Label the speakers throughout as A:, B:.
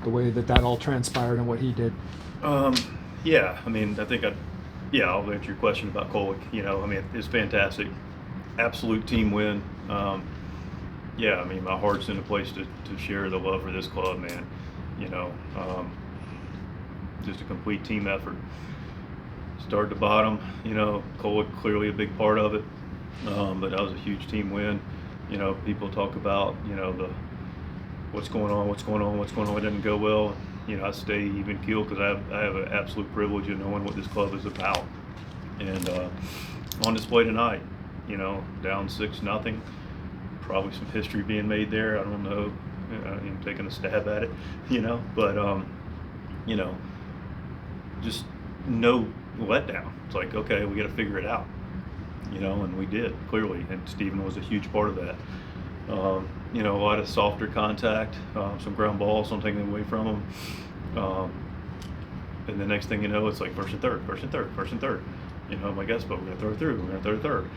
A: the way that all transpired and what he did?
B: Yeah, I mean, I'll answer your question about Kolek. I mean, it's fantastic. Absolute team win. Yeah, I mean, my heart's in a place to share the love for this club, man. You know, um, just a complete team effort. Start to bottom, Kolek clearly a big part of it. But that was a huge team win. People talk about, the what's going on, what's going on, what's going on. It didn't go well. I stay even keel because I have an absolute privilege of knowing what this club is about. And on display tonight, down 6-0. Probably some history being made there. I don't know. I'm taking a stab at it, But you know, just no letdown. It's like, okay, we got to figure it out, and we did clearly. And Stephen was a huge part of that. A lot of softer contact, some ground balls, don't take them away from them. And the next thing you know, it's like first and third, first and third, first and third. I'm like, yes, but we're gonna throw it through. We're gonna throw it third.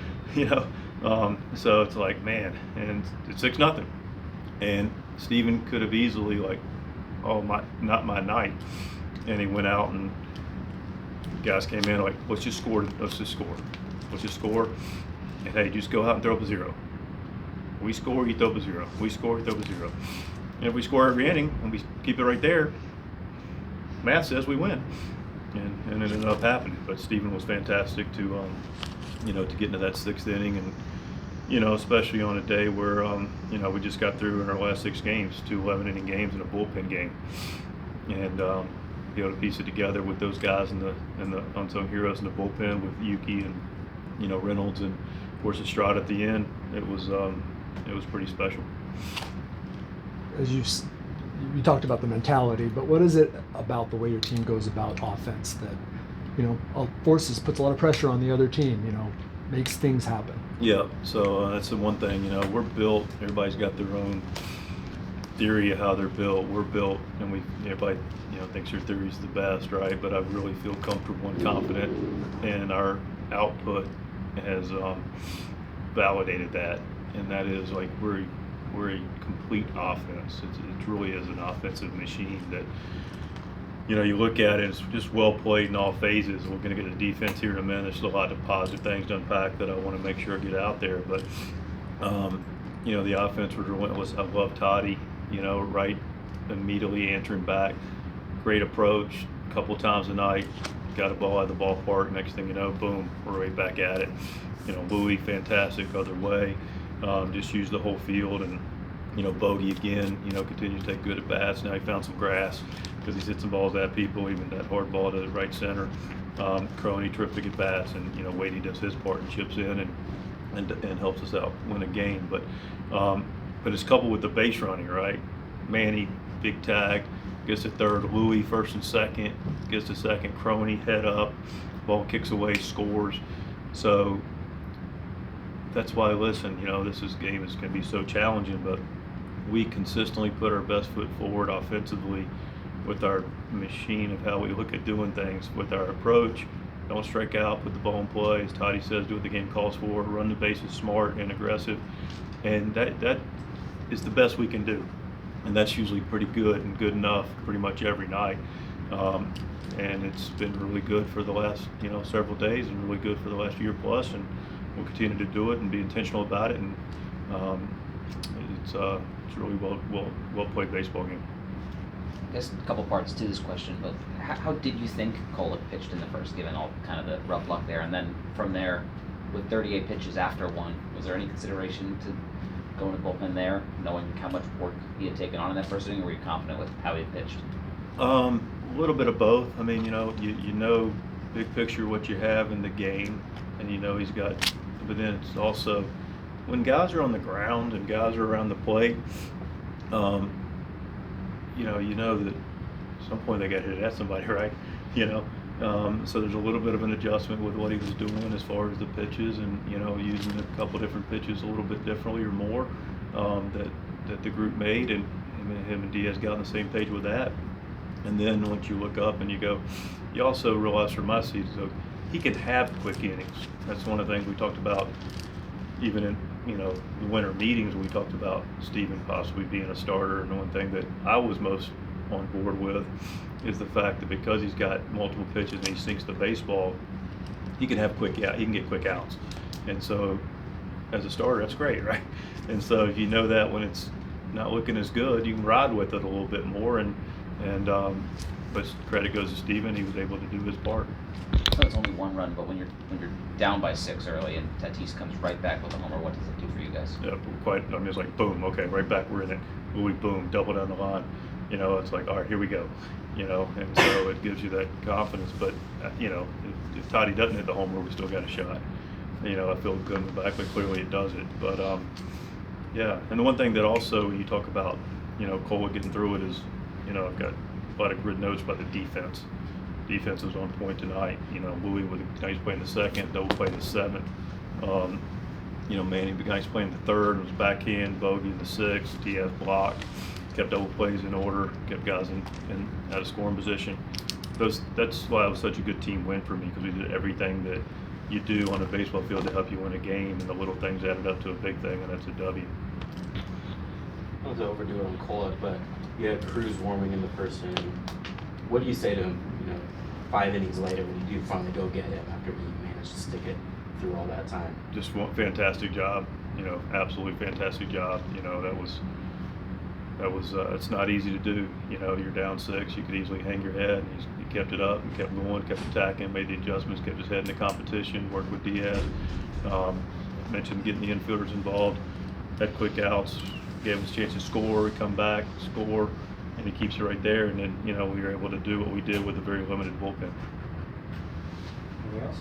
B: So it's like, man, and it's 6-0. And Stephen could have easily like, oh my, not my night. And he went out and guys came in like, let's just score. Let's just score. And hey, just go out and throw up a zero. We score, you throw up a zero. We score, you throw up a zero. And if we score every inning and we keep it right there, math says we win. And it ended up happening. But Stephen was fantastic to get into that 6th inning, and especially on a day where we just got through in our last 6 games, 2 11-inning games and a bullpen game, and be able to piece it together with those guys and the unsung heroes in the bullpen with Yuki and Reynolds and of course Estrada at the end. It was pretty special.
A: As you talked about the mentality, but what is it about the way your team goes about offense that puts a lot of pressure on the other team, makes things happen?
B: Yeah, so that's the one thing, we're built, everybody's got their own theory of how they're built. We're built, and everybody thinks their theory is the best, right? But I really feel comfortable and confident, and our output has validated that, and that is like we're a complete offense. It really is an offensive machine that you look at it, it's just well played in all phases. We're going to get the defense here in a minute. There's a lot of positive things to unpack that I want to make sure I get out there. But, the offense was relentless. I love Toddy, right immediately answering back. Great approach. A couple times a night, got a ball out of the ballpark. Next thing you know, boom, we're right back at it. Louis, fantastic other way. Just used the whole field, and Bogey again, continued to take good at bats. Now he found some grass because he's hit some balls at people, even that hard ball to the right center. Crony, terrific at bats, and Wadey does his part and chips in and helps us out win a game. But it's coupled with the base running, right? Manny, big tag, gets to third. Louis, first and second, gets to second. Crony, head up, ball kicks away, scores. So that's why, listen, this game is going to be so challenging, but we consistently put our best foot forward offensively with our machine of how we look at doing things, with our approach. Don't strike out, put the ball in play. As Toddy says, do what the game calls for, run the bases smart and aggressive. And that is the best we can do. And that's usually pretty good and good enough pretty much every night. And it's been really good for the last, several days, and really good for the last year plus. And we'll continue to do it and be intentional about it. And it's really well played baseball game.
C: I guess a couple parts to this question, but how did you think Kolek pitched in the first, given all kind of the rough luck there? And then from there, with 38 pitches after one, was there any consideration to go into bullpen there, knowing how much work he had taken on in that first inning, or were you confident with how he pitched?
B: A little bit of both. I mean, you know big picture what you have in the game, and he's got, but then it's also when guys are on the ground and guys are around the plate, you know that at some point they got hit at somebody, right? So there's a little bit of an adjustment with what he was doing as far as the pitches, and using a couple different pitches a little bit differently or more that the group made, and him and Diaz got on the same page with that. And then once you look up and you go, you also realize from my season, so he can have quick innings. That's one of the things we talked about, even in the winter meetings. We talked about Stephen possibly being a starter, and one thing that I was most on board with is the fact that because he's got multiple pitches and he sinks the baseball, he can have quick out. He can get quick outs, and so as a starter, that's great, right? And so if you know that when it's not looking as good, you can ride with it a little bit more. But credit goes to Stephen; he was able to do his part.
C: So it's only one run, but when you're down by 6 early and Tatis comes right back with a homer, what does it do for you guys?
B: Yeah, quite. I mean, it's like boom, okay, right back, we're in it. We boom, double down the line. You know, it's like, all right, here we go. You know, and so it gives you that confidence. But you know, if Toddy doesn't hit the homer, we still got a shot. You know, I feel good in the back, but clearly it does it. But yeah, and the one thing that also when you talk about, you know, Kolek getting through it is, you know, I've got a lot of good notes about the defense. Defense was on point tonight. You know, Louis with the guys playing the second, double play the seventh. You know, Manny, the guys playing the third, was backhand, bogey in the sixth, TS block, kept double plays in order, kept guys in out of scoring position. That's why it was such a good team win for me, because we did everything that you do on a baseball field to help you win a game, and the little things added up to a big thing, and that's a W.
D: Not to overdo it on Kolek, but you had Cruz warming in the first inning. What do you say to him, you know, 5 innings later when you do finally go get him after you managed to stick it through all that time?
B: Just one fantastic job, you know, absolutely fantastic job. You know, that was it's not easy to do. You know, you're down 6, you could easily hang your head. He kept it up and kept going, kept attacking, made the adjustments, kept his head in the competition, worked with Diaz. Mentioned getting the infielders involved, had quick outs, gave us a chance to score, come back, score, and he keeps it right there. And then, you know, we were able to do what we did with a very limited bullpen.
E: Anything else?